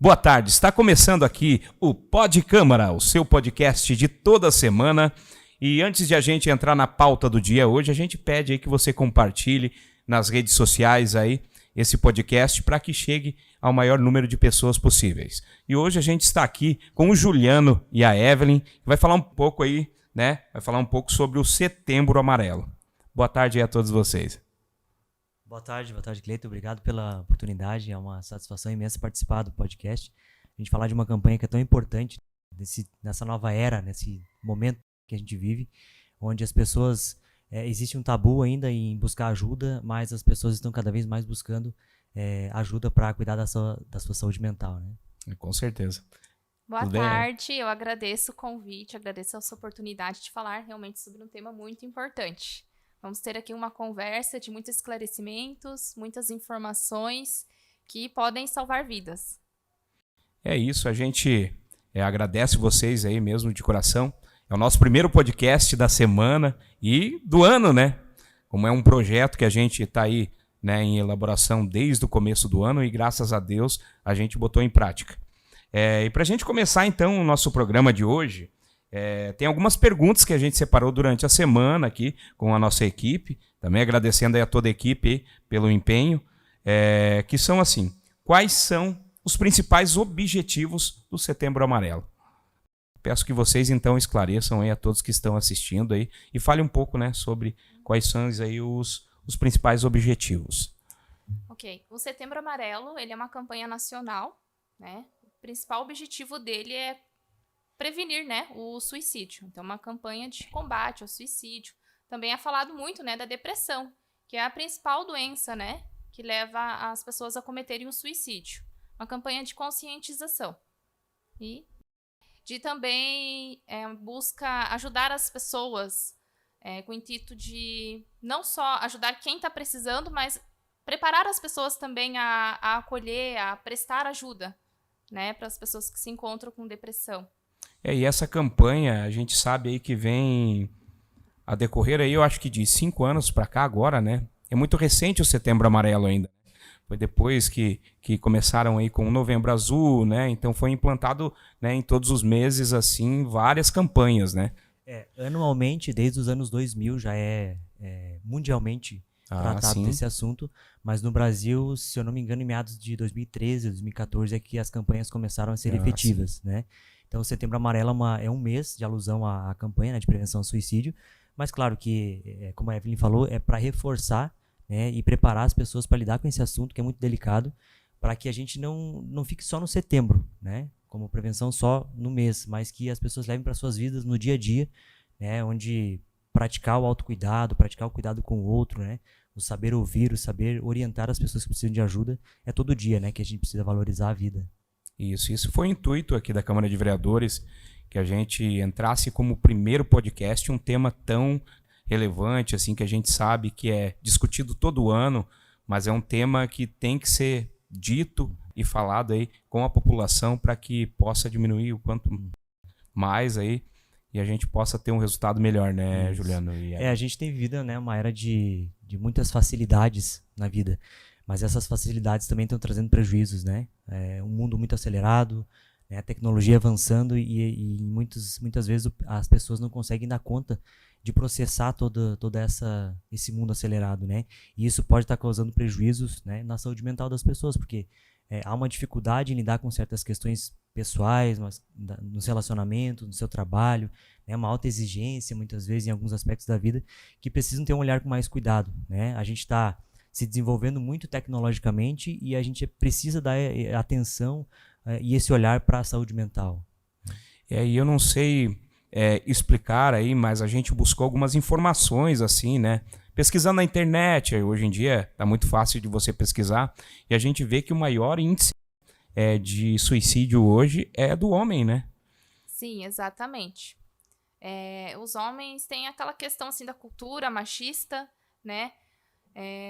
Boa tarde, está começando aqui o Pod Câmara, o seu podcast de toda semana. E antes de a gente entrar na pauta do dia hoje, a gente pede aí que você compartilhe nas redes sociais aí esse podcast para que chegue ao maior número de pessoas possíveis. E hoje a gente está aqui com o Juliano e a Evelyn, que vai falar um pouco aí, né? Vai falar um pouco sobre o Setembro Amarelo. Boa tarde aí a todos vocês. Boa tarde, Cleiton. Obrigado pela oportunidade. É uma satisfação imensa participar do podcast. A gente falar de uma campanha que é tão importante nessa nova era, nesse momento que a gente vive, onde as pessoas... existe um tabu ainda em buscar ajuda, mas as pessoas estão cada vez mais buscando ajuda para cuidar da sua saúde mental, né? Com certeza. Boa tarde, eu agradeço o convite, agradeço a sua oportunidade de falar realmente sobre um tema muito importante. Vamos ter aqui uma conversa de muitos esclarecimentos, muitas informações que podem salvar vidas. É isso, a gente agradece vocês aí mesmo de coração. É o nosso primeiro podcast da semana e do ano, né? Como é um projeto que a gente está aí, né, em elaboração desde o começo do ano e graças a Deus a gente botou em prática. E para a gente começar então o nosso programa de hoje, tem algumas perguntas que a gente separou durante a semana aqui com a nossa equipe, também agradecendo aí a toda a equipe aí pelo empenho, que são assim: quais são os principais objetivos do Setembro Amarelo? Peço que vocês então esclareçam aí a todos que estão assistindo aí e falem um pouco, né, sobre quais são aí os principais objetivos. Ok, o Setembro Amarelo, ele é uma campanha nacional, né? O principal objetivo dele é prevenir, né, o suicídio. Então, uma campanha de combate ao suicídio. Também é falado muito, né, da depressão, que é a principal doença, né, que leva as pessoas a cometerem o suicídio. Uma campanha de conscientização. E de também busca ajudar as pessoas com o intuito de não só ajudar quem está precisando, mas preparar as pessoas também a acolher, a prestar ajuda, né, para as pessoas que se encontram com depressão. E essa campanha, a gente sabe aí que vem a decorrer aí, eu acho que de 5 anos para cá agora, né? É muito recente o Setembro Amarelo ainda. Foi depois que começaram aí com o Novembro Azul, né? Então foi implantado, né, em todos os meses, assim, várias campanhas, né? Anualmente, desde os anos 2000, já é mundialmente tratado desse assunto, mas no Brasil, se eu não me engano, em meados de 2013, 2014, é que as campanhas começaram a ser efetivas, né? Então, o Setembro Amarelo é um mês de alusão à campanha, né, de prevenção ao suicídio, mas claro que, como a Evelyn falou, é para reforçar, né, e preparar as pessoas para lidar com esse assunto, que é muito delicado, para que a gente não fique só no setembro, né, como prevenção só no mês, mas que as pessoas levem para suas vidas no dia a dia, né, onde praticar o autocuidado, praticar o cuidado com o outro, né, o saber ouvir, o saber orientar as pessoas que precisam de ajuda, é todo dia, né, que a gente precisa valorizar a vida. Isso foi o intuito aqui da Câmara de Vereadores, que a gente entrasse como primeiro podcast um tema tão relevante, assim, que a gente sabe que é discutido todo ano, mas é um tema que tem que ser dito e falado aí com a população para que possa diminuir o quanto mais aí e a gente possa ter um resultado melhor, né, Juliano? A gente tem vivido, né, uma era de muitas facilidades na vida. Mas essas facilidades também estão trazendo prejuízos, né? Um mundo muito acelerado, né? A tecnologia avançando e muitas vezes as pessoas não conseguem dar conta de processar todo esse mundo acelerado, né? E isso pode estar causando prejuízos, né, na saúde mental das pessoas, porque há uma dificuldade em lidar com certas questões pessoais, nos relacionamentos, no seu trabalho, né? Uma alta exigência, muitas vezes, em alguns aspectos da vida, que precisam ter um olhar com mais cuidado, né? A gente está se desenvolvendo muito tecnologicamente e a gente precisa dar atenção e esse olhar para a saúde mental. E eu não sei explicar aí, mas a gente buscou algumas informações assim, né? Pesquisando na internet, hoje em dia está muito fácil de você pesquisar e a gente vê que o maior índice de suicídio hoje é do homem, né? Sim, exatamente. Os homens têm aquela questão assim da cultura machista, né?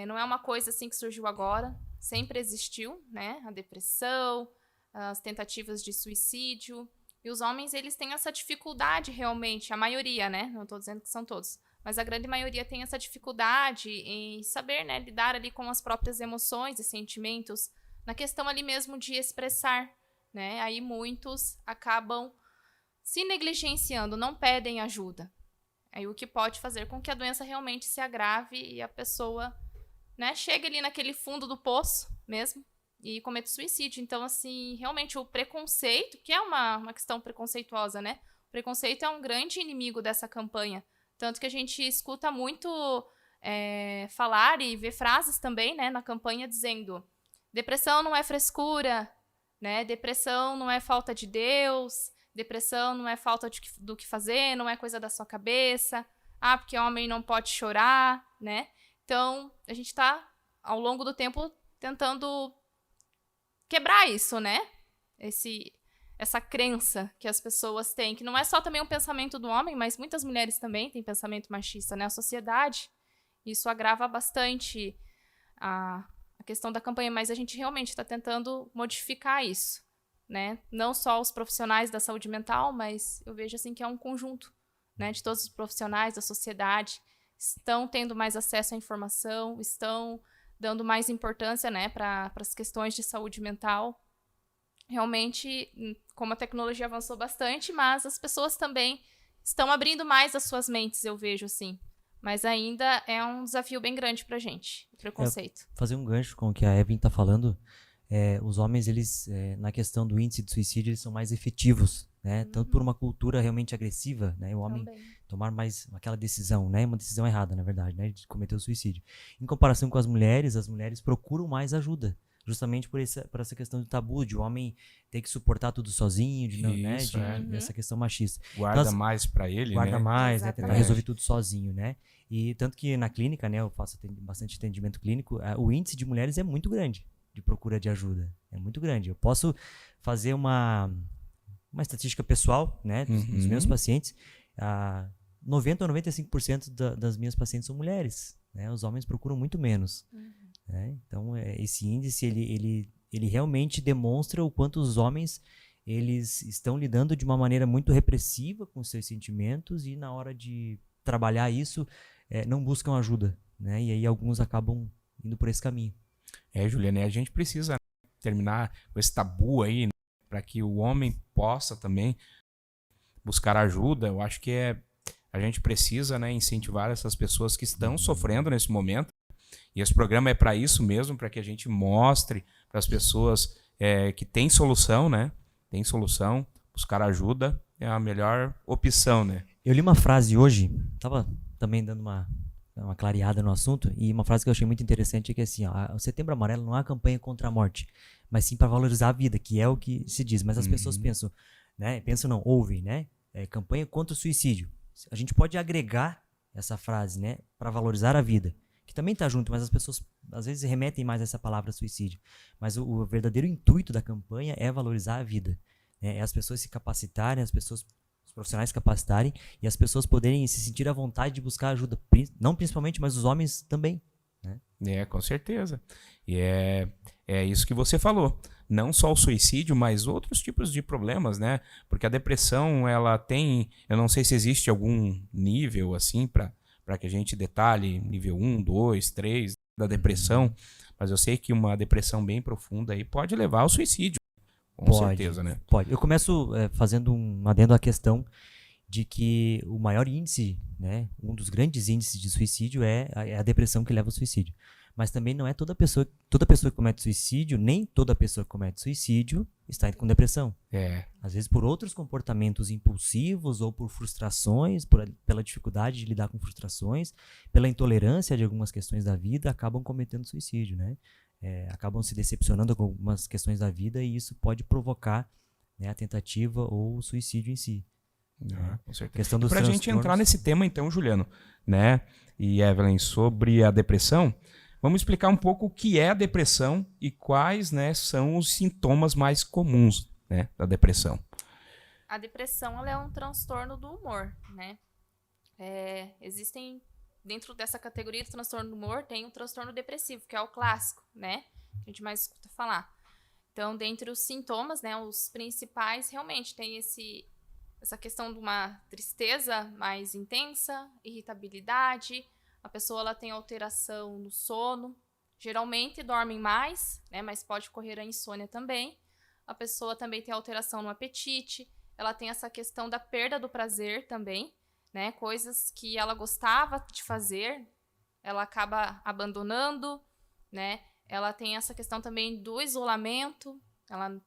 Não é uma coisa assim que surgiu agora, sempre existiu, né? A depressão, as tentativas de suicídio. E os homens, eles têm essa dificuldade realmente, a maioria, né? Não estou dizendo que são todos, mas a grande maioria tem essa dificuldade em saber, né, lidar ali com as próprias emoções e sentimentos, na questão ali mesmo de expressar, né? Aí muitos acabam se negligenciando, não pedem ajuda. Aí o que pode fazer com que a doença realmente se agrave e a pessoa, né, chegue ali naquele fundo do poço mesmo e cometa suicídio. Então, assim, realmente o preconceito, que é uma questão preconceituosa, né? O preconceito é um grande inimigo dessa campanha. Tanto que a gente escuta muito falar e ver frases também, né, na campanha dizendo: depressão não é frescura, né? Depressão não é falta de Deus, depressão não é falta do que fazer, não é coisa da sua cabeça. Ah, porque homem não pode chorar, né? Então, a gente está, ao longo do tempo, tentando quebrar isso, né? Essa crença que as pessoas têm, que não é só também um pensamento do homem, mas muitas mulheres também têm pensamento machista, né? A sociedade, isso agrava bastante a questão da campanha, mas a gente realmente está tentando modificar isso, né? Não só os profissionais da saúde mental, mas eu vejo assim que é um conjunto, né, de todos os profissionais da sociedade estão tendo mais acesso à informação, estão dando mais importância, né, para as questões de saúde mental. Realmente, como a tecnologia avançou bastante, mas as pessoas também estão abrindo mais as suas mentes, eu vejo assim. Mas ainda é um desafio bem grande pra gente, o preconceito. Fazer um gancho com o que a Evelyn está falando, os homens, eles, na questão do índice de suicídio, eles são mais efetivos, né? Tanto por uma cultura realmente agressiva, né? O homem Também. tomar mais aquela decisão, né? Uma decisão errada, na verdade, né? De cometer o suicídio. Em comparação com as mulheres procuram mais ajuda. Justamente por essa questão do tabu, de o homem ter que suportar tudo sozinho, dessa questão machista. Guarda Então, mais para ele, guarda né? mais, né? Tentar Exatamente. resolver tudo sozinho, né? E tanto que na clínica, né? Eu faço bastante atendimento clínico, o índice de mulheres é muito grande de procura de ajuda. É muito grande. Eu posso fazer uma estatística pessoal, né? Dos meus pacientes. 90 ou 95% das minhas pacientes são mulheres, né? Os homens procuram muito menos. Né? Então, esse índice, ele realmente demonstra o quanto os homens eles estão lidando de uma maneira muito repressiva com seus sentimentos e na hora de trabalhar isso, não buscam ajuda, né? E aí alguns acabam indo por esse caminho. Juliana, a gente precisa terminar com esse tabu aí, né, para que o homem possa também buscar ajuda. Eu acho que a gente precisa, né, incentivar essas pessoas que estão sofrendo nesse momento. E esse programa é para isso mesmo, para que a gente mostre para as pessoas que tem solução, né? Tem solução, buscar ajuda é a melhor opção, né? Eu li uma frase hoje, estava também dando uma clareada no assunto, e uma frase que eu achei muito interessante é que assim, o Setembro Amarelo não é uma campanha contra a morte, mas sim para valorizar a vida, que é o que se diz. Mas as pessoas pensam, né? Pensam não, ouvem, né? Campanha contra o suicídio. A gente pode agregar essa frase, né? Para valorizar a vida, que também está junto, mas as pessoas às vezes remetem mais a essa palavra suicídio. Mas o verdadeiro intuito da campanha é valorizar a vida. Né? É as pessoas se capacitarem, os profissionais se capacitarem e as pessoas poderem se sentir à vontade de buscar ajuda. Não principalmente, mas os homens também. Né? Com certeza. E é isso que você falou. Não só o suicídio, mas outros tipos de problemas, né? Porque a depressão, ela tem... Eu não sei se existe algum nível, assim, para que a gente detalhe nível 1, 2, 3 da depressão, mas eu sei que uma depressão bem profunda aí pode levar ao suicídio, com certeza, né? Pode. Eu começo fazendo um adendo à questão de que o maior índice, né, um dos grandes índices de suicídio é a depressão que leva ao suicídio. Mas também não é toda pessoa que comete suicídio, nem toda pessoa que comete suicídio está com depressão. Às vezes por outros comportamentos impulsivos ou por frustrações, pela dificuldade de lidar com frustrações, pela intolerância de algumas questões da vida, acabam cometendo suicídio, né? Acabam se decepcionando com algumas questões da vida e isso pode provocar, né, a tentativa ou o suicídio em si. Com certeza. Para a gente entrar nesse tema então, Juliano, né, e Evelyn, sobre a depressão, vamos explicar um pouco o que é a depressão e quais, né, são os sintomas mais comuns, né, da depressão. A depressão ela é um transtorno do humor, né? Existem, dentro dessa categoria do transtorno do humor, tem o transtorno depressivo, que é o clássico, né? Que a gente mais escuta falar. Então, dentre os sintomas, né, os principais, realmente tem essa questão de uma tristeza mais intensa, irritabilidade, a pessoa ela tem alteração no sono, geralmente dormem mais, né, mas pode ocorrer a insônia também. a pessoa também tem alteração no apetite, ela tem essa questão da perda do prazer também, né? Coisas que ela gostava de fazer, ela acaba abandonando, né? Ela tem essa questão também do isolamento, ela,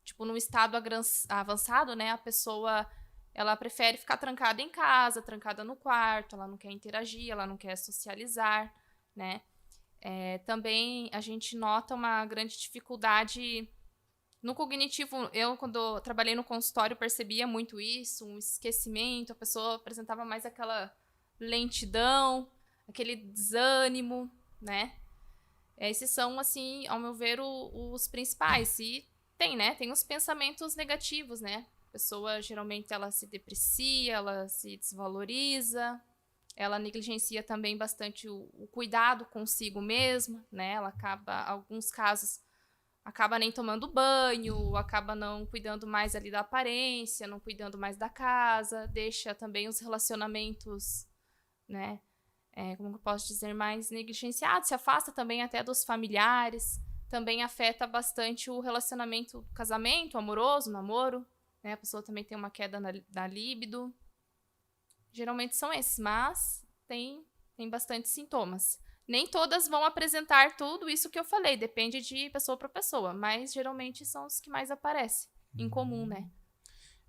tipo, num estado avançado, né? A pessoa, ela prefere ficar trancada em casa, trancada no quarto, ela não quer interagir, ela não quer socializar, né? Também a gente nota uma grande dificuldade no cognitivo. Eu, quando trabalhei no consultório, percebia muito isso, um esquecimento, a pessoa apresentava mais aquela lentidão, aquele desânimo, né? Esses são, assim, ao meu ver, os principais. E tem, né? Tem os pensamentos negativos, né? A pessoa, geralmente, ela se deprecia, ela se desvaloriza, ela negligencia também bastante o cuidado consigo mesma, né? Ela acaba, em alguns casos, acaba nem tomando banho, acaba não cuidando mais ali da aparência, não cuidando mais da casa, deixa também os relacionamentos, né? Como eu posso dizer, mais negligenciados, se afasta também até dos familiares, também afeta bastante o relacionamento, casamento, amoroso, namoro, né? A pessoa também tem uma queda da libido. Geralmente são esses, mas tem bastante sintomas. Nem todas vão apresentar tudo isso que eu falei, depende de pessoa para pessoa, mas geralmente são os que mais aparecem, em comum, né?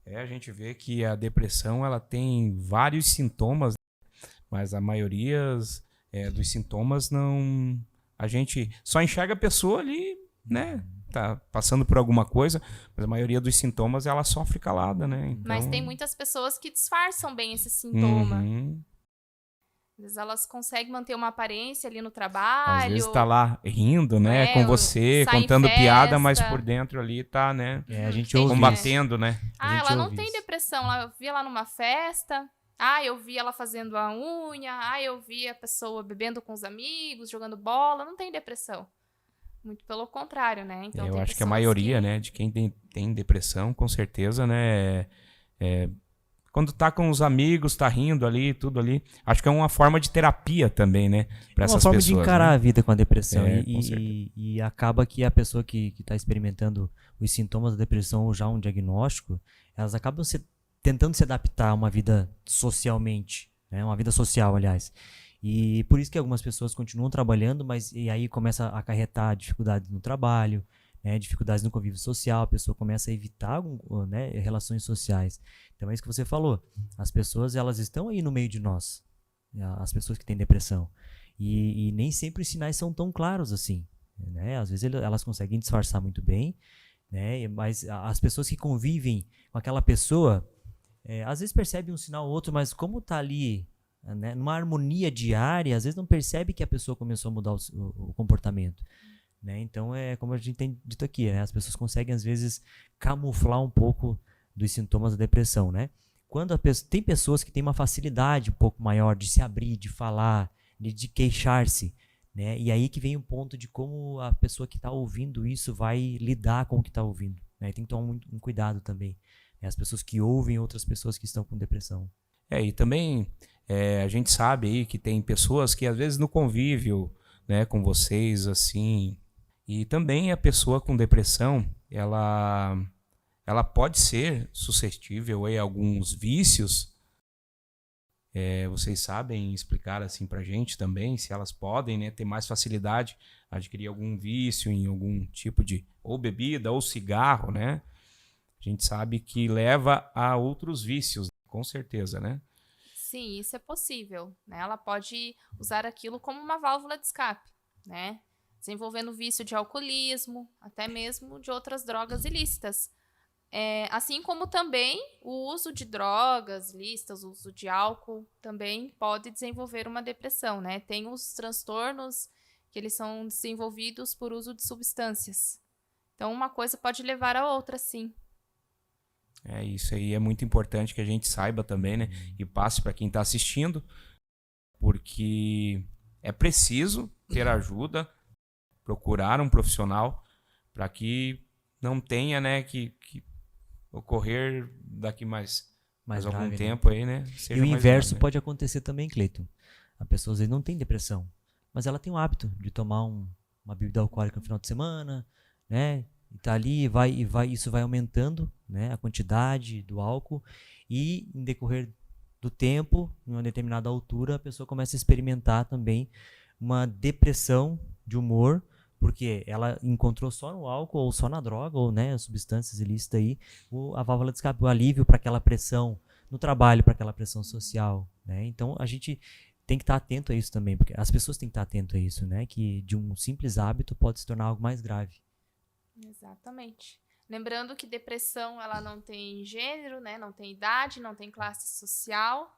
A gente vê que a depressão ela tem vários sintomas, mas a maioria dos sintomas não... A gente só enxerga a pessoa ali, né? Tá passando por alguma coisa, mas a maioria dos sintomas ela sofre calada, né? Então... Mas tem muitas pessoas que disfarçam bem esse sintoma. Uhum. Às vezes elas conseguem manter uma aparência ali no trabalho. Às vezes tá lá rindo, né, com você, sai em contando piada, mas festa. por dentro ali tá, né, A gente Tem ouve combatendo, né? Ah, gente ela não ouve tem isso. depressão. Eu vi ela numa festa. Eu vi ela fazendo a unha. Eu vi a pessoa bebendo com os amigos, jogando bola. Não tem depressão. Muito pelo contrário, né? Então, Eu tem acho que a pessoas maioria, né, de quem tem depressão, com certeza, né, quando tá com os amigos, tá rindo ali, tudo ali, acho que é uma forma de terapia também, né, para essas uma forma pessoas. de encarar né? a vida com a depressão. Com certeza. E acaba que a pessoa que está experimentando os sintomas da depressão ou já um diagnóstico, elas acabam tentando se adaptar a uma vida socialmente, né? Uma vida social, aliás. E por isso que algumas pessoas continuam trabalhando, mas e aí começa a acarretar dificuldades no trabalho, né? Dificuldades no convívio social, a pessoa começa a evitar, né, relações sociais. Então é isso que você falou. As pessoas, elas estão aí no meio de nós, as pessoas que têm depressão. E nem sempre os sinais são tão claros assim, né? Às vezes elas conseguem disfarçar muito bem, né? Mas as pessoas que convivem com aquela pessoa, às vezes percebem um sinal ou outro, mas como está ali, né, numa harmonia diária, às vezes não percebe que a pessoa começou a mudar o comportamento. Né? Então, como a gente tem dito aqui, né? As pessoas conseguem, às vezes, camuflar um pouco dos sintomas da depressão. Né? Quando tem pessoas que têm uma facilidade um pouco maior de se abrir, de falar, de queixar-se. Né? E aí que vem o ponto de como a pessoa que está ouvindo isso vai lidar com o que está ouvindo. Né? Tem que tomar um cuidado também. Né? As pessoas que ouvem outras pessoas que estão com depressão. E também a gente sabe aí que tem pessoas que às vezes no convívio, né, com vocês, assim, e também a pessoa com depressão, ela pode ser suscetível a alguns vícios. Vocês sabem explicar assim pra gente também, se elas podem, né, ter mais facilidade a adquirir algum vício em algum tipo de ou bebida ou cigarro, né? A gente sabe que leva a outros vícios, com certeza, né? Sim, isso é possível, né? Ela pode usar aquilo como uma válvula de escape, né? Desenvolvendo vício de alcoolismo, até mesmo de outras drogas ilícitas. Assim como também o uso de drogas ilícitas, o uso de álcool, também pode desenvolver uma depressão, né? Tem os transtornos que eles são desenvolvidos por uso de substâncias. Então, uma coisa pode levar a outra, sim. Isso aí é muito importante que a gente saiba também, né? E passe para quem está assistindo, porque é preciso ter ajuda, procurar um profissional para que não tenha, né, que ocorrer daqui mais algum grave, tempo, né? Aí, né? E o inverso pode acontecer também, Cleiton. A pessoa às vezes não tem depressão, mas ela tem o hábito de tomar uma bebida alcoólica no final de semana, né? tá ali isso vai aumentando, né, a quantidade do álcool, e em decorrer do tempo, em uma determinada altura, a pessoa começa a experimentar também uma depressão de humor, porque ela encontrou só no álcool, ou só na droga, ou, né, as substâncias ilícitas aí, a válvula de escape, o alívio para aquela pressão no trabalho, para aquela pressão social, né? Então a gente tem que estar atento a isso também, porque as pessoas têm que estar atento a isso, né? Que de um simples hábito pode se tornar algo mais grave. Exatamente. Lembrando que depressão, ela não tem gênero, né? Não tem idade, não tem classe social,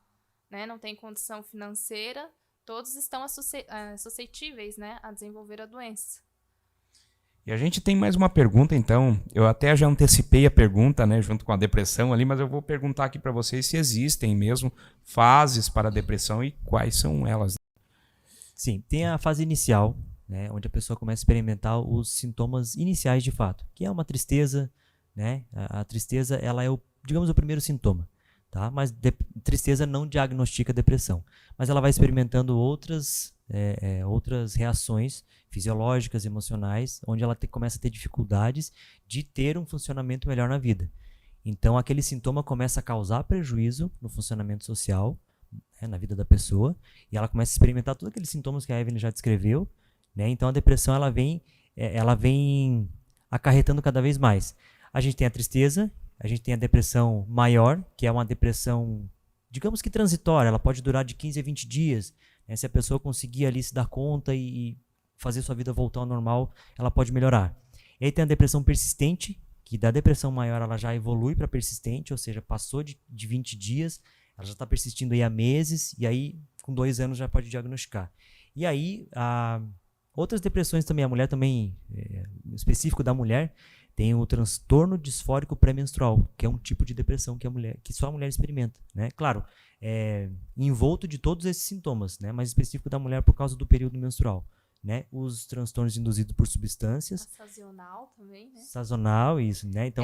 né? Não tem condição financeira. Todos estão suscetíveis, né, a desenvolver a doença. E a gente tem mais uma pergunta, então. Eu até já antecipei a pergunta, né, junto com a depressão ali, mas eu vou perguntar aqui para vocês se existem mesmo fases para a depressão e quais são elas. Sim, tem a fase inicial, né, onde a pessoa começa a experimentar os sintomas iniciais de fato, que é uma tristeza, né? A tristeza, ela é digamos, o primeiro sintoma, tá? Mas tristeza não diagnostica depressão, mas ela vai experimentando outras reações fisiológicas, emocionais, onde ela começa a ter dificuldades de ter um funcionamento melhor na vida. Então, aquele sintoma começa a causar prejuízo no funcionamento social, né, na vida da pessoa, e ela começa a experimentar todos aqueles sintomas que a Evelyn já descreveu, né? Então, a depressão ela vem acarretando cada vez mais. A gente tem a tristeza, a gente tem a depressão maior, que é uma depressão, digamos que transitória, ela pode durar de 15 a 20 dias, né? Se a pessoa conseguir ali se dar conta e fazer sua vida voltar ao normal, ela pode melhorar. E aí tem a depressão persistente, que da depressão maior ela já evolui para persistente, ou seja, passou de 20 dias, ela já está persistindo aí há meses, e aí com 2 anos já pode diagnosticar. E aí, outras depressões também, a mulher também, específico da mulher, tem o transtorno disfórico pré-menstrual, que é um tipo de depressão que só a mulher experimenta, né? Claro, envolto de todos esses sintomas, né? Mas específico da mulher por causa do período menstrual, né? Os transtornos induzidos por substâncias. Sazonal também, né? Sazonal, isso, né? Então,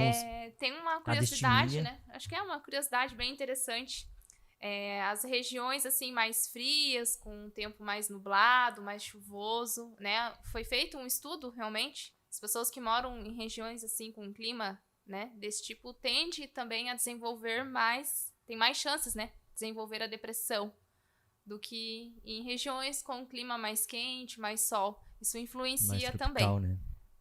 tem uma curiosidade, né? Acho que é uma curiosidade bem interessante. As regiões assim mais frias, com um tempo mais nublado, mais chuvoso, né? Foi feito um estudo realmente. As pessoas que moram em regiões assim com um clima, né, desse tipo tendem também a desenvolver tem mais chances, né, de desenvolver a depressão do que em regiões com um clima mais quente, mais sol. Isso influencia mais tropical, também. Né?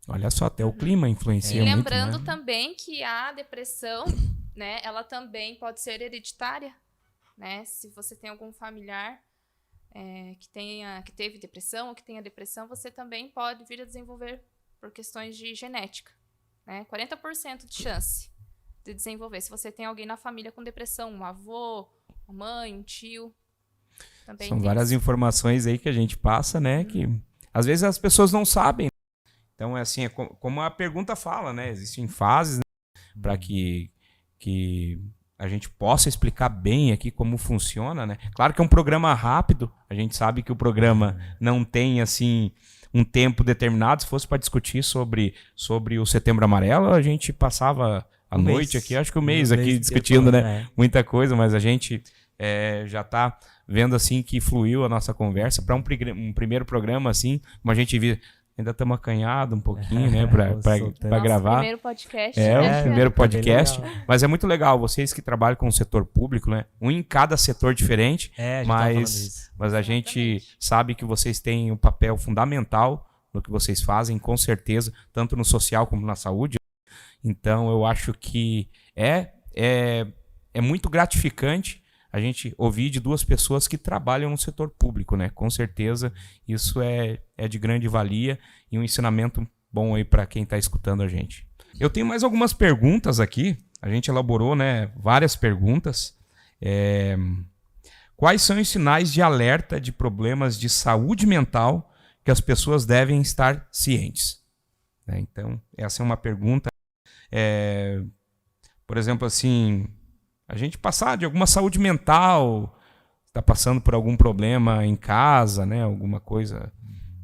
Olha só, até o clima influencia E muito, lembrando né? também que a depressão, né, ela também pode ser hereditária, né? Se você tem algum familiar que teve depressão ou que tenha depressão, você também pode vir a desenvolver por questões de genética, né? 40% de chance de desenvolver. Se você tem alguém na família com depressão, um avô, uma mãe, um tio, também São tem várias informações aí que a gente passa, né? Que às vezes as pessoas não sabem. Então, como a pergunta fala, né? Existem fases, né, para que a gente possa explicar bem aqui como funciona, né? Claro que é um programa rápido. A gente sabe que o programa não tem, assim, um tempo determinado. Se fosse para discutir sobre o Setembro Amarelo, a gente passava a noite aqui, acho que o mês aqui discutindo, né? Muita coisa, mas a gente já está vendo assim que fluiu a nossa conversa para um primeiro programa, assim, como a gente viu. Ainda estamos acanhados um pouquinho, né, para gravar. Primeiro podcast. O primeiro podcast. Legal. Mas é muito legal, vocês que trabalham com o setor público, né? Um em cada setor diferente, mas a gente sabe que vocês têm um papel fundamental no que vocês fazem, com certeza, tanto no social como na saúde. Então, eu acho que é muito gratificante a gente ouvir de 2 pessoas que trabalham no setor público, né? Com certeza, isso é de grande valia e um ensinamento bom aí para quem está escutando a gente. Eu tenho mais algumas perguntas aqui. A gente elaborou, né, várias perguntas. Quais são os sinais de alerta de problemas de saúde mental que as pessoas devem estar cientes? Então, essa é uma pergunta. Por exemplo, assim, a gente passar de alguma saúde mental, está passando por algum problema em casa, né? Alguma coisa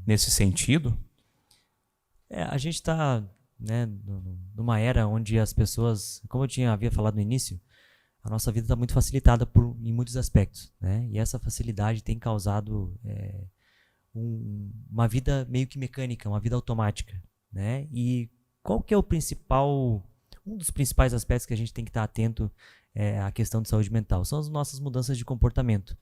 nesse sentido? A gente está, né, numa era onde as pessoas, como eu havia falado no início, a nossa vida está muito facilitada em muitos aspectos, né? E essa facilidade tem causado uma vida meio que mecânica, uma vida automática, né? E qual que é um dos principais aspectos que a gente tem que estar atento à questão de saúde mental? São as nossas mudanças de comportamento,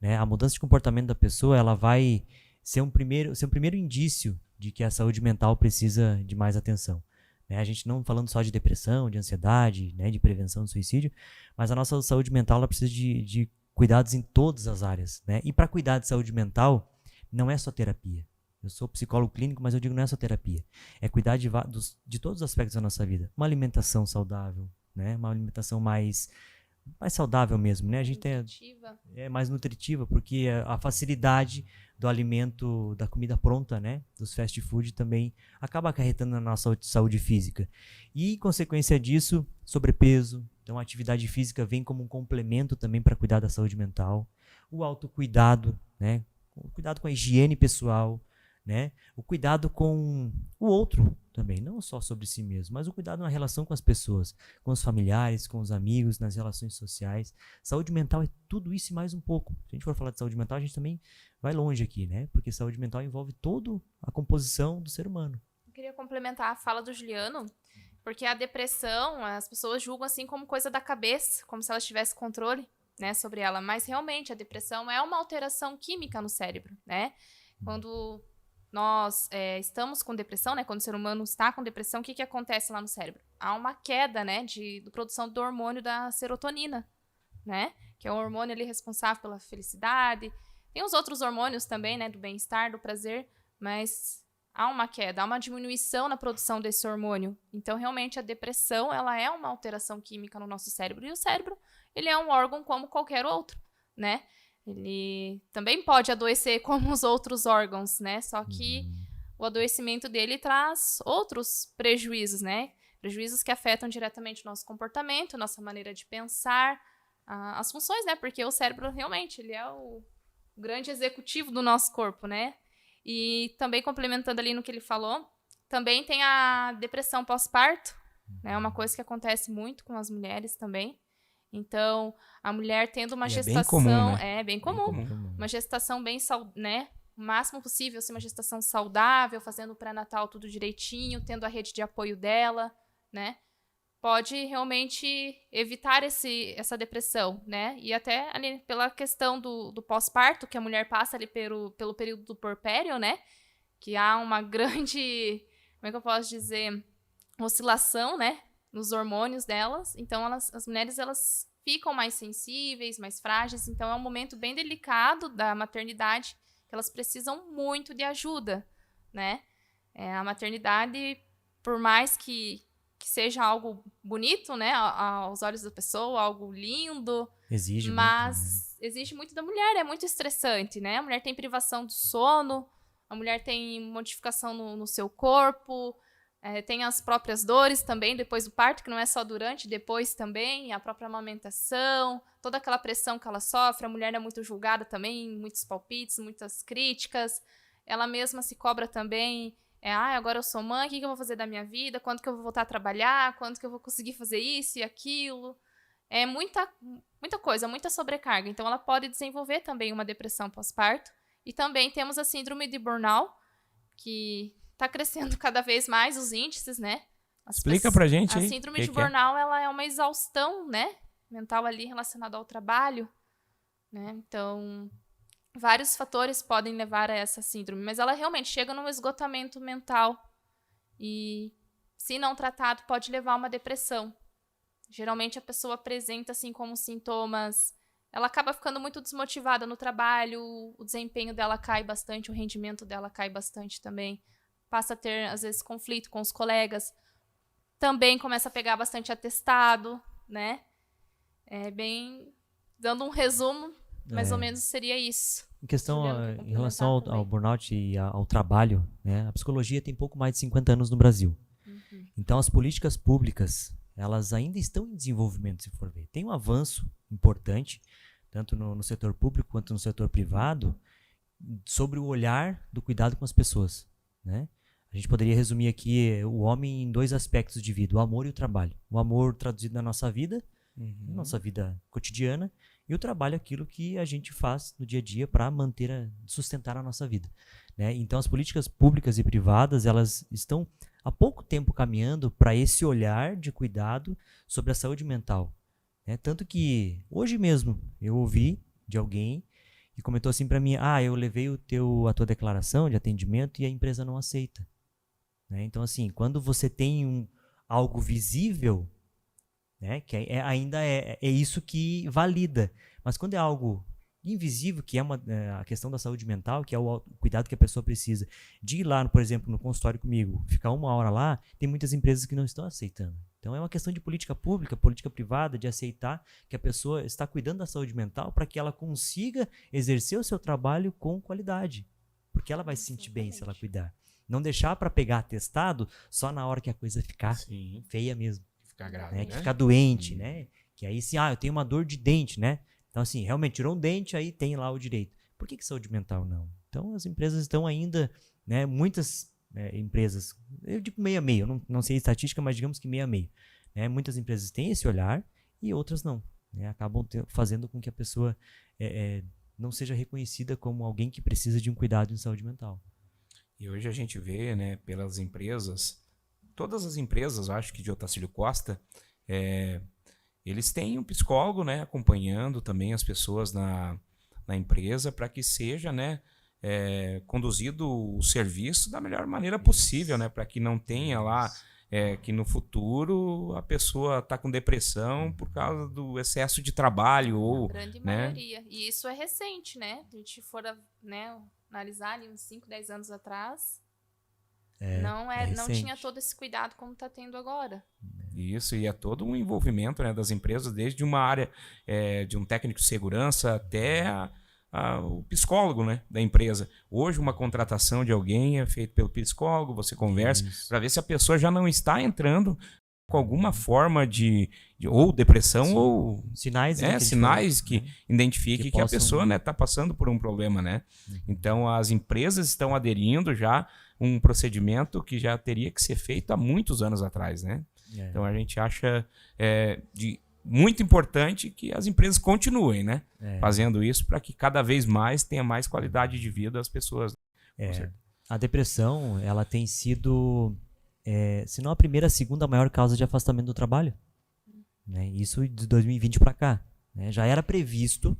né? A mudança de comportamento da pessoa, ela vai ser um primeiro indício de que a saúde mental precisa de mais atenção. Né? A gente não falando só de depressão, de ansiedade, né, de prevenção do suicídio, mas a nossa saúde mental ela precisa de cuidados em todas as áreas. Né? E para cuidar de saúde mental, não é só terapia. Eu sou psicólogo clínico, mas eu digo não é só terapia. É cuidar de todos os aspectos da nossa vida. Uma alimentação saudável, né? Uma alimentação mais saudável mesmo. Né? A gente é mais nutritiva, porque a facilidade do alimento, da comida pronta, né? Dos fast food também acaba acarretando na nossa saúde física. E, em consequência disso, sobrepeso. Então, a atividade física vem como um complemento também para cuidar da saúde mental. O autocuidado, né? O cuidado com a higiene pessoal, né? O cuidado com o outro também, não só sobre si mesmo, mas o cuidado na relação com as pessoas, com os familiares, com os amigos, nas relações sociais. Saúde mental é tudo isso e mais um pouco. Se a gente for falar de saúde mental, a gente também vai longe aqui, né? Porque saúde mental envolve toda a composição do ser humano. Eu queria complementar a fala do Juliano, porque a depressão, as pessoas julgam assim como coisa da cabeça, como se ela tivesse controle, né, sobre ela, mas realmente a depressão é uma alteração química no cérebro, né? Quando nós estamos com depressão, né, quando o ser humano está com depressão, o que acontece lá no cérebro? Há uma queda, né, de produção do hormônio da serotonina, né, que é o hormônio ali responsável pela felicidade. Tem os outros hormônios também, né, do bem-estar, do prazer, mas há uma queda, há uma diminuição na produção desse hormônio. Então, realmente, a depressão, ela é uma alteração química no nosso cérebro, e o cérebro, ele é um órgão como qualquer outro, né? Ele também pode adoecer como os outros órgãos, né? Só que o adoecimento dele traz outros prejuízos, né? Prejuízos que afetam diretamente o nosso comportamento, nossa maneira de pensar, as funções, né? Porque o cérebro, realmente, ele é o grande executivo do nosso corpo, né? E também complementando ali no que ele falou, também tem a depressão pós-parto, né? Uma coisa que acontece muito com as mulheres também. Então, a mulher tendo uma gestação... Bem comum, né? É bem comum. Uma gestação bem, né? O máximo possível, assim, uma gestação saudável, fazendo o pré-natal tudo direitinho, tendo a rede de apoio dela, né? Pode realmente evitar essa depressão, né? E até ali pela questão do pós-parto, que a mulher passa ali pelo período do puerpério, né? Que há uma grande, como é que eu posso dizer, oscilação, né? Nos hormônios delas. Então, as mulheres, elas ficam mais sensíveis, mais frágeis. Então, é um momento bem delicado da maternidade, que elas precisam muito de ajuda, né? A maternidade, por mais que seja algo bonito, né, aos olhos da pessoa, algo lindo, exige muito da mulher, é muito estressante, né? A mulher tem privação do sono, a mulher tem modificação no seu corpo, tem as próprias dores também depois do parto, que não é só durante, depois também, a própria amamentação, toda aquela pressão que ela sofre. A mulher é muito julgada também, muitos palpites, muitas críticas, ela mesma se cobra também. Agora eu sou mãe, o que eu vou fazer da minha vida? Quando que eu vou voltar a trabalhar? Quando que eu vou conseguir fazer isso e aquilo? É muita coisa, muita sobrecarga. Então, ela pode desenvolver também uma depressão pós-parto. E também temos a síndrome de burnout, que está crescendo cada vez mais os índices, né? Explica pra gente aí. A síndrome de burnout, ela é uma exaustão, né? Mental ali relacionada ao trabalho, né? Então, vários fatores podem levar a essa síndrome, mas ela realmente chega num esgotamento mental e, se não tratado, pode levar a uma depressão. Geralmente a pessoa apresenta assim como sintomas, ela acaba ficando muito desmotivada no trabalho, o desempenho dela cai bastante, o rendimento dela cai bastante também, passa a ter, às vezes, conflito com os colegas, também começa a pegar bastante atestado, né? Dando um resumo, mais ou menos seria isso. Em questão, em relação ao burnout e ao trabalho, né, a psicologia tem pouco mais de 50 anos no Brasil. Então, as políticas públicas, elas ainda estão em desenvolvimento, se for ver. Tem um avanço importante, tanto no setor público quanto no setor privado, sobre o olhar do cuidado com as pessoas, né? A gente poderia resumir aqui o homem em dois aspectos de vida, o amor e o trabalho. O amor traduzido na nossa vida cotidiana, e o trabalho, aquilo que a gente faz no dia a dia para sustentar a nossa vida, né? Então, as políticas públicas e privadas, elas estão há pouco tempo caminhando para esse olhar de cuidado sobre a saúde mental. Né? Tanto que hoje mesmo eu ouvi de alguém que comentou assim para mim, eu levei a tua declaração de atendimento e a empresa não aceita. Né? Então, assim, quando você tem algo visível, né, que ainda é isso que valida. Mas quando é algo invisível, que é a questão da saúde mental, que é o cuidado que a pessoa precisa de ir lá, por exemplo, no consultório comigo, ficar 1 hora lá, tem muitas empresas que não estão aceitando. Então é uma questão de política pública, política privada, de aceitar que a pessoa está cuidando da saúde mental para que ela consiga exercer o seu trabalho com qualidade. Porque ela vai se sentir bem se ela cuidar. Não deixar para pegar atestado só na hora que a coisa ficar feia mesmo. Ficar grave, né? Que ficar doente, né? Que aí sim, eu tenho uma dor de dente, né? Então, assim, realmente tirou um dente, aí tem lá o direito. Por que saúde mental não? Então, as empresas estão ainda, né? Muitas empresas, eu digo meio a meio, não sei a estatística, mas digamos que meio a meio. Né? Muitas empresas têm esse olhar e outras não. Né? Acabam fazendo com que a pessoa não seja reconhecida como alguém que precisa de um cuidado em saúde mental. E hoje a gente vê, né, pelas empresas, todas as empresas, acho que de Otacílio Costa, eles têm um psicólogo, né, acompanhando também as pessoas na empresa para que seja, né, conduzido o serviço da melhor maneira possível, né, para que não tenha lá que no futuro a pessoa está com depressão por causa do excesso de trabalho ou, grande né? maioria. E isso é recente, né? Se a gente for, né, analisar ali uns 5, 10 anos atrás, não tinha todo esse cuidado como está tendo agora. Isso, e é todo um envolvimento, né, das empresas, desde uma área de um técnico de segurança até o psicólogo, né, da empresa. Hoje, uma contratação de alguém é feita pelo psicólogo, você conversa para ver se a pessoa já não está entrando com alguma forma de ou depressão. Sim. Ou sinais, sinais que identifiquem que a pessoa está passando por um problema, né? Então, as empresas estão aderindo já um procedimento que já teria que ser feito há muitos anos atrás, né? Então, a gente acha muito importante que as empresas continuem, né, fazendo isso para que cada vez mais tenha mais qualidade de vida as pessoas. A depressão, ela tem sido, se não a primeira, a segunda maior causa de afastamento do trabalho. Né? Isso de 2020 para cá. Né? Já era previsto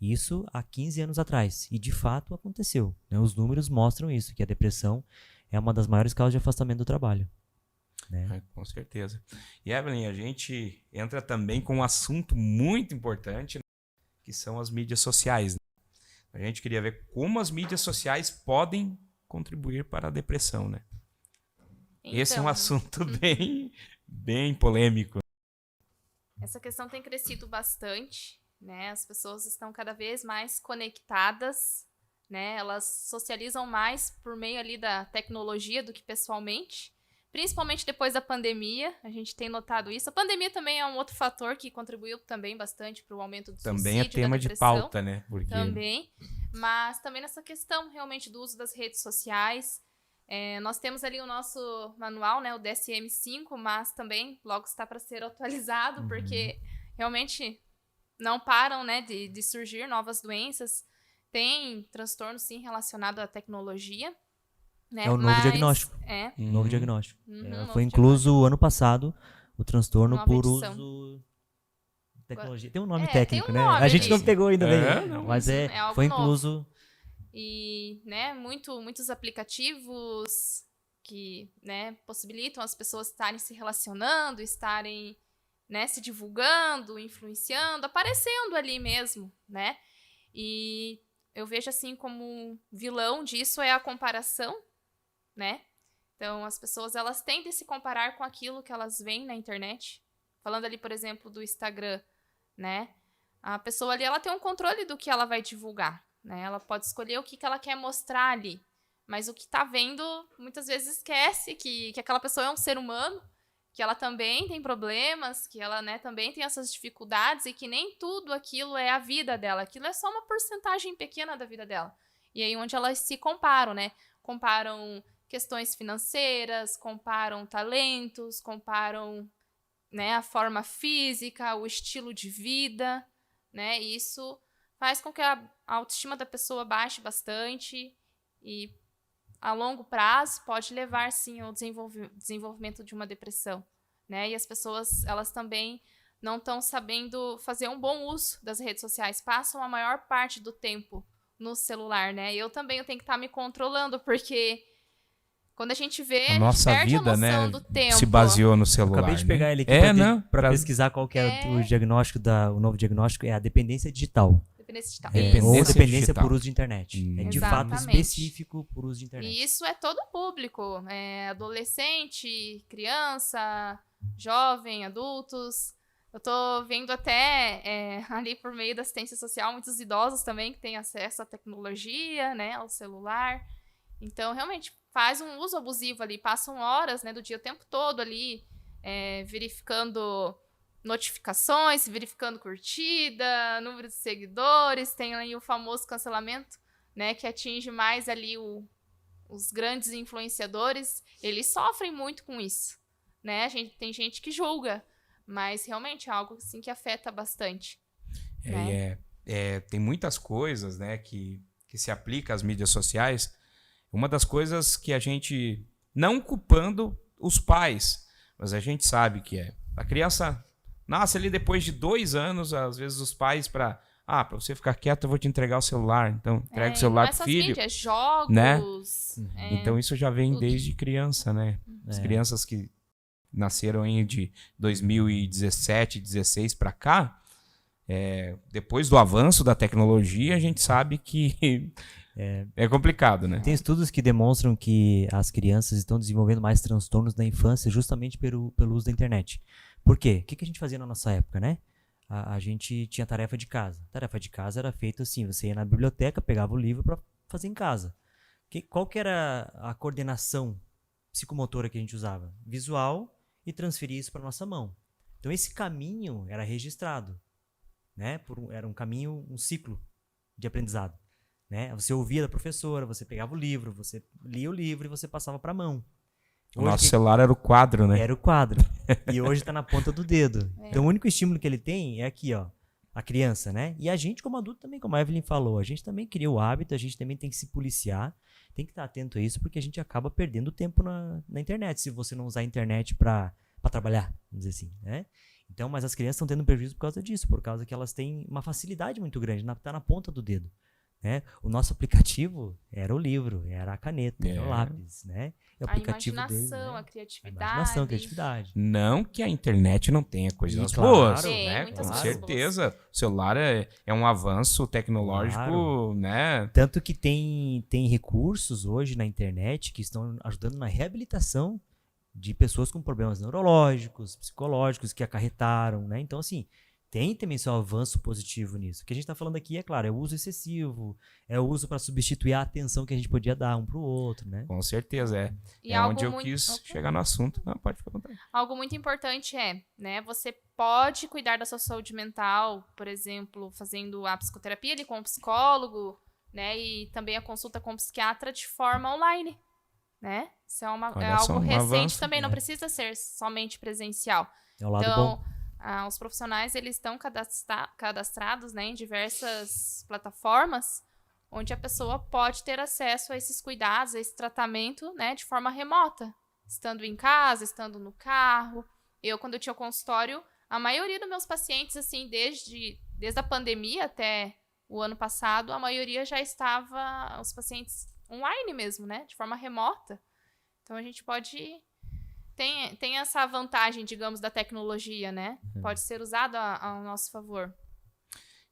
isso há 15 anos atrás. E, de fato, aconteceu. Né? Os números mostram isso, que a depressão é uma das maiores causas de afastamento do trabalho. Né? Com certeza. E, Evelyn, a gente entra também com um assunto muito importante, né, que são as mídias sociais. Né? A gente queria ver como as mídias sociais podem contribuir para a depressão. Né? Então, esse é um assunto bem polêmico. Essa questão tem crescido bastante. Né? As pessoas estão cada vez mais conectadas. Né? Elas socializam mais por meio ali da tecnologia do que pessoalmente. Principalmente depois da pandemia, a gente tem notado isso. A pandemia também é um outro fator que contribuiu também bastante para o aumento do suicídio, também é tema de pauta, né? Porque... Também, mas também nessa questão realmente do uso das redes sociais. Nós temos ali o nosso manual, né, o DSM-5, mas também logo está para ser atualizado, porque realmente não param, né, de surgir novas doenças. Tem transtorno, sim, relacionado à tecnologia. Né? É o novo diagnóstico. Novo diagnóstico. Foi incluso ano passado o transtorno por uso de tecnologia. Tem um nome técnico, né? A gente não pegou ainda bem. Mas foi incluso. Novo. E, né, muitos aplicativos que, né, possibilitam as pessoas estarem se relacionando, estarem, né, se divulgando, influenciando, aparecendo ali mesmo, né? E eu vejo assim como vilão disso é a comparação. Né? Então, as pessoas elas tendem a se comparar com aquilo que elas veem na internet. Falando ali, por exemplo, do Instagram, né? A pessoa ali ela tem um controle do que ela vai divulgar. Né? Ela pode escolher o que ela quer mostrar ali. Mas o que está vendo, muitas vezes esquece que aquela pessoa é um ser humano, que ela também tem problemas, que ela, né, também tem essas dificuldades e que nem tudo aquilo é a vida dela. Aquilo é só uma porcentagem pequena da vida dela. E aí onde elas se comparam, né? Comparam questões financeiras, comparam talentos, comparam, né, a forma física, o estilo de vida, né? E isso faz com que a autoestima da pessoa baixe bastante e a longo prazo pode levar, sim, ao desenvolvimento de uma depressão, né? E as pessoas, elas também não estão sabendo fazer um bom uso das redes sociais, passam a maior parte do tempo no celular, né? Eu também tenho que estar me controlando, porque quando a gente vê, A a gente nossa perde vida, a noção né, do tempo. se baseou no Eu celular. acabei de né? pegar ele aqui não, para pesquisar qual que é o diagnóstico o novo diagnóstico é a dependência digital. Dependência digital. Ou Isso. dependência digital. por uso de internet. É de fato Exatamente. específico por uso de internet. E isso é todo público, adolescente, criança, jovem, adultos. Eu tô vendo até ali por meio da assistência social muitos idosos também que têm acesso à tecnologia, né, ao celular. Então, realmente, faz um uso abusivo ali, passam horas, né, do dia o tempo todo ali, verificando notificações, verificando curtida, número de seguidores, tem aí o famoso cancelamento, né, que atinge mais ali os grandes influenciadores. Eles sofrem muito com isso, né? Tem gente que julga, mas realmente é algo assim que afeta bastante. Tem muitas coisas, né, que se aplica às mídias sociais. Uma das coisas que a gente, não culpando os pais, mas a gente sabe que a criança nasce ali depois de 2 anos, às vezes os pais para você ficar quieto eu vou te entregar o celular, então entrega o celular pro filho. Mídias, jogos, né? Então isso já vem desde criança, né? As crianças que nasceram de 2017, 16 para cá, depois do avanço da tecnologia, a gente sabe que é complicado, né? Tem estudos que demonstram que as crianças estão desenvolvendo mais transtornos na infância justamente pelo uso da internet. Por quê? O que a gente fazia na nossa época, né? A gente tinha tarefa de casa. Tarefa de casa era feita assim, você ia na biblioteca, pegava o livro para fazer em casa. Qual que era a coordenação psicomotora que a gente usava? Visual e transferir isso para nossa mão. Então esse caminho era registrado, né? Era um caminho, um ciclo de aprendizado, né? Você ouvia da professora, você pegava o livro, você lia o livro e você passava para a mão. O nosso celular era o quadro, né? Era o quadro. E hoje está na ponta do dedo. Então o único estímulo que ele tem é aqui, ó, a criança, né? E a gente como adulto também, como a Evelyn falou, a gente também cria o hábito, a gente também tem que se policiar, tem que estar atento a isso, porque a gente acaba perdendo tempo na internet, se você não usar a internet para trabalhar, vamos dizer assim, né? Então, mas as crianças estão tendo prejuízo por causa disso, por causa que elas têm uma facilidade muito grande, tá na ponta do dedo. Né? O nosso aplicativo era o livro, era a caneta, era o lápis, né? O aplicativo deles, né? A criatividade. Não que a internet não tenha coisas boas, né? Com certeza. O celular é um avanço tecnológico, né? Tanto que tem recursos hoje na internet que estão ajudando na reabilitação de pessoas com problemas neurológicos, psicológicos, que acarretaram, né? Então, assim, tem também seu avanço positivo nisso. O que a gente está falando aqui, é claro, é o uso excessivo, é o uso para substituir a atenção que a gente podia dar um para o outro, né? Com certeza, é onde eu quis chegar no assunto. Não, pode ficar à vontade. Algo muito importante né, você pode cuidar da sua saúde mental, por exemplo, fazendo a psicoterapia ali com o psicólogo, né, e também a consulta com o psiquiatra de forma online, né? Isso é algo recente avanço, também, não precisa ser somente presencial. É o lado bom. Os profissionais, eles estão cadastrados, né, em diversas plataformas onde a pessoa pode ter acesso a esses cuidados, a esse tratamento, né, de forma remota, estando em casa, estando no carro. Quando eu tinha o consultório, a maioria dos meus pacientes, assim, desde a pandemia até o ano passado, a maioria já estava, os pacientes online mesmo, né, de forma remota. Então, a gente pode... Tem essa vantagem, digamos, da tecnologia, né? Pode ser usada ao nosso favor.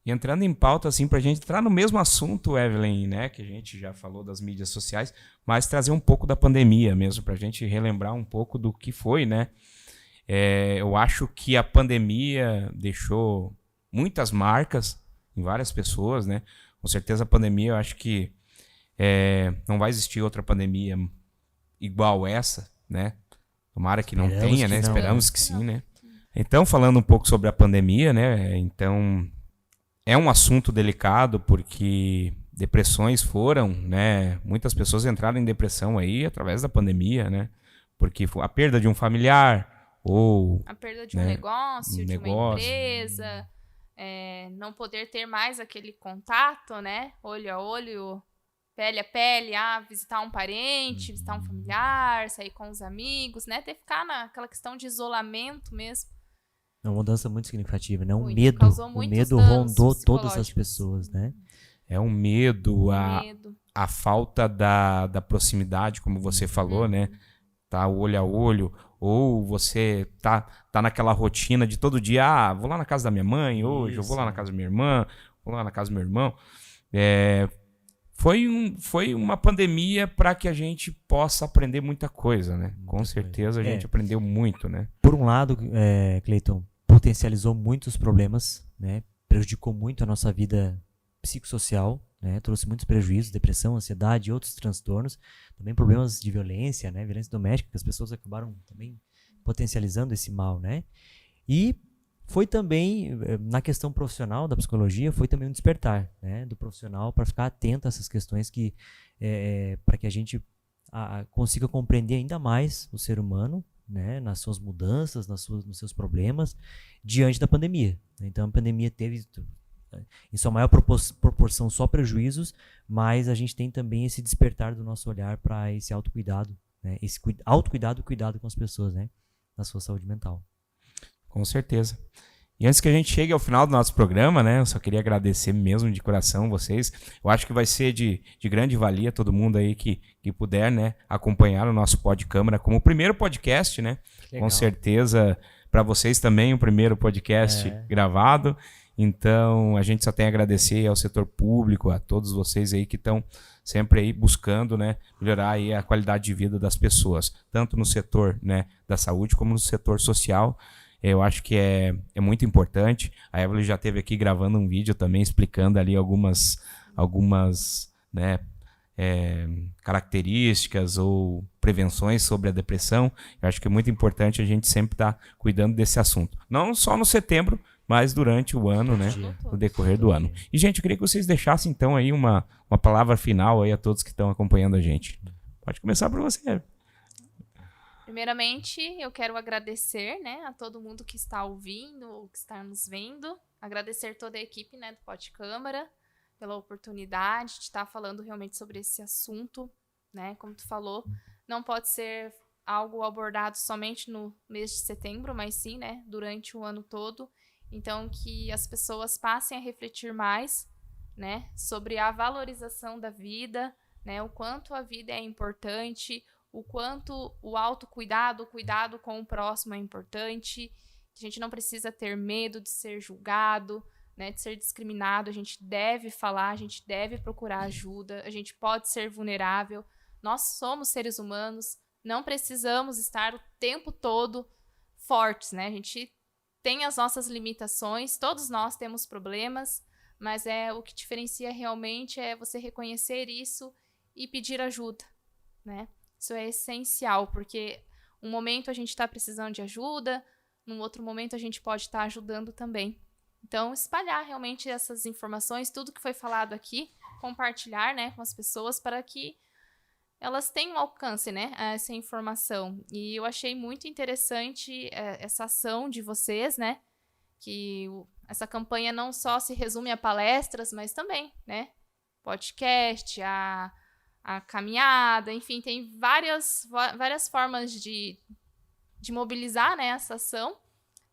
E entrando em pauta, assim, pra gente entrar no mesmo assunto, Evelyn, né? Que a gente já falou das mídias sociais, mas trazer um pouco da pandemia mesmo, pra gente relembrar um pouco do que foi, né? Eu acho que a pandemia deixou muitas marcas em várias pessoas, né? Com certeza a pandemia, eu acho que não vai existir outra pandemia igual essa, né? Tomara que não tenha, né? Esperamos que sim, né? Então, falando um pouco sobre a pandemia, né? Então, é um assunto delicado porque depressões foram, né? Muitas pessoas entraram em depressão aí através da pandemia, né? Porque a perda de um familiar ou... a perda de um negócio, de uma empresa, não poder ter mais aquele contato, né? Olho a olho, pele a pele, visitar um parente, visitar um familiar, sair com os amigos, né? Ficar naquela questão de isolamento mesmo. É uma mudança muito significativa, né? Muito, O medo rondou todas as pessoas, né? É um medo, a falta da proximidade, como você falou, né? Tá olho a olho, ou você tá naquela rotina de todo dia, vou lá na casa da minha mãe hoje, eu vou lá na casa da minha irmã, vou lá na casa do meu irmão. Foi uma pandemia para que a gente possa aprender muita coisa, né? Com certeza a gente aprendeu muito, né? Por um lado, Cleiton, potencializou muitos problemas, né? Prejudicou muito a nossa vida psicossocial, né? Trouxe muitos prejuízos, depressão, ansiedade e outros transtornos. Também problemas de violência, né? Violência doméstica, que as pessoas acabaram também potencializando esse mal, né? E foi também, na questão profissional da psicologia, foi também um despertar, né, do profissional para ficar atento a essas questões para que a gente consiga compreender ainda mais o ser humano, né, nas suas mudanças, nos seus problemas, diante da pandemia. Então, a pandemia teve, em sua maior proporção, só prejuízos, mas a gente tem também esse despertar do nosso olhar para esse autocuidado, né, esse autocuidado e cuidado com as pessoas, né, na sua saúde mental. Com certeza. E antes que a gente chegue ao final do nosso programa, né, eu só queria agradecer mesmo de coração vocês. Eu acho que vai ser de grande valia todo mundo aí que puder, né, acompanhar o nosso Podcâmara como o primeiro podcast, né? Legal. Com certeza para vocês também o primeiro podcast gravado. Então a gente só tem a agradecer ao setor público, a todos vocês aí que estão sempre aí buscando, né, melhorar aí a qualidade de vida das pessoas, tanto no setor, né, da saúde como no setor social. Eu acho que é muito importante. A Evelyn já esteve aqui gravando um vídeo também explicando ali algumas né, características ou prevenções sobre a depressão. Eu acho que é muito importante a gente sempre estar cuidando desse assunto. Não só no setembro, mas durante o ano, né, no decorrer do ano. E, gente, eu queria que vocês deixassem, então, aí uma palavra final aí a todos que estão acompanhando a gente. Pode começar por você. Primeiramente, eu quero agradecer, né, a todo mundo que está ouvindo ou que está nos vendo. Agradecer toda a equipe, né, do Podcâmara pela oportunidade de estar falando realmente sobre esse assunto, né? Como tu falou, não pode ser algo abordado somente no mês de setembro, mas sim, né, durante o ano todo. Então, que as pessoas passem a refletir mais, né, sobre a valorização da vida, né, o quanto a vida é importante, o quanto o autocuidado, o cuidado com o próximo é importante. A gente não precisa ter medo de ser julgado, né, de ser discriminado. A gente deve falar, a gente deve procurar ajuda, a gente pode ser vulnerável. Nós somos seres humanos, não precisamos estar o tempo todo fortes, né? A gente tem as nossas limitações, todos nós temos problemas, mas o que diferencia realmente é você reconhecer isso e pedir ajuda, né? Isso é essencial, porque um momento a gente está precisando de ajuda, num outro momento a gente pode estar ajudando também. Então, espalhar realmente essas informações, tudo que foi falado aqui, compartilhar, né, com as pessoas para que elas tenham alcance, né, a essa informação. E eu achei muito interessante essa ação de vocês, né, que essa campanha não só se resume a palestras, mas também, né, podcast, a caminhada, enfim, tem várias formas de mobilizar, né, essa ação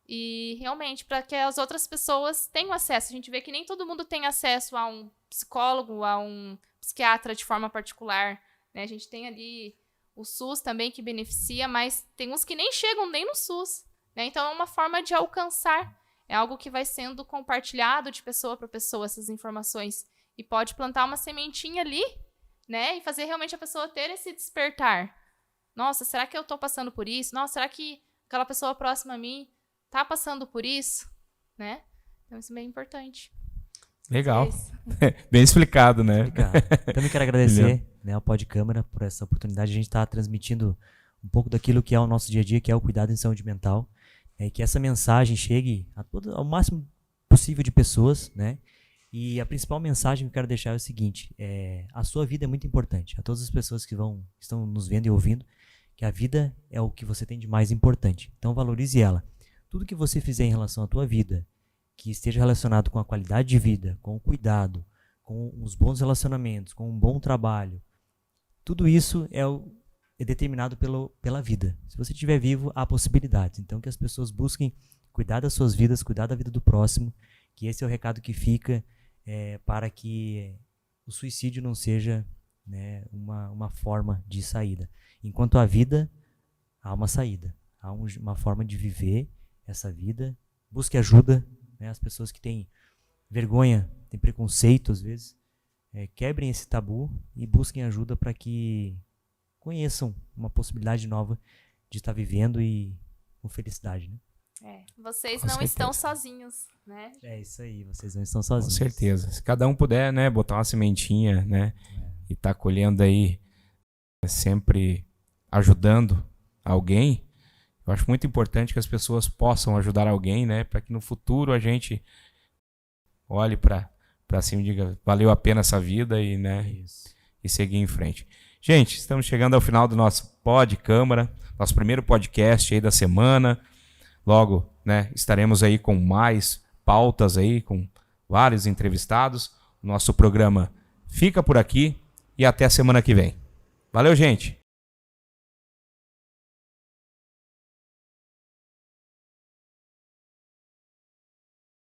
e realmente para que as outras pessoas tenham acesso. A gente vê que nem todo mundo tem acesso a um psicólogo, a um psiquiatra de forma particular, né? A gente tem ali o SUS também que beneficia, mas tem uns que nem chegam nem no SUS, né? Então é uma forma de alcançar, é algo que vai sendo compartilhado de pessoa para pessoa, essas informações, e pode plantar uma sementinha ali, né? E fazer realmente a pessoa ter esse despertar. Nossa, será que eu tô passando por isso? Nossa, será que aquela pessoa próxima a mim tá passando por isso? Né? Então isso é bem importante. Legal. Bem explicado, né? Também quero agradecer, né, ao Podcâmara por essa oportunidade. A gente está transmitindo um pouco daquilo que é o nosso dia a dia, que é o cuidado em saúde mental. E que essa mensagem chegue ao máximo possível de pessoas, né? E a principal mensagem que eu quero deixar é o seguinte: a sua vida é muito importante. A todas as pessoas que estão nos vendo e ouvindo, que a vida é o que você tem de mais importante. Então valorize ela. Tudo que você fizer em relação à tua vida, que esteja relacionado com a qualidade de vida, com o cuidado, com uns bons relacionamentos, com um bom trabalho, tudo isso é determinado pela vida. Se você estiver vivo, há possibilidades. Então, que as pessoas busquem cuidar das suas vidas, cuidar da vida do próximo, que esse é o recado que fica para que o suicídio não seja, né, uma forma de saída. Enquanto há vida, há uma saída. Há uma forma de viver essa vida. Busque ajuda, né, as pessoas que têm vergonha, têm preconceito às vezes, quebrem esse tabu e busquem ajuda para que conheçam uma possibilidade nova de estar vivendo e com felicidade, né? Vocês Com não certeza. estão sozinhos, né? É isso aí, vocês não estão Com sozinhos. certeza. Se cada um puder, né, botar uma sementinha, né, e tá colhendo aí, sempre ajudando alguém, eu acho muito importante que as pessoas possam ajudar alguém, né, para que no futuro a gente olhe para cima e diga, valeu a pena essa vida e, né, Isso. e seguir em frente. Gente, estamos chegando ao final do nosso Pod Câmara, nosso primeiro podcast aí da semana. Logo, né, estaremos aí com mais pautas aí, com vários entrevistados. O nosso programa fica por aqui e até a semana que vem. Valeu, gente!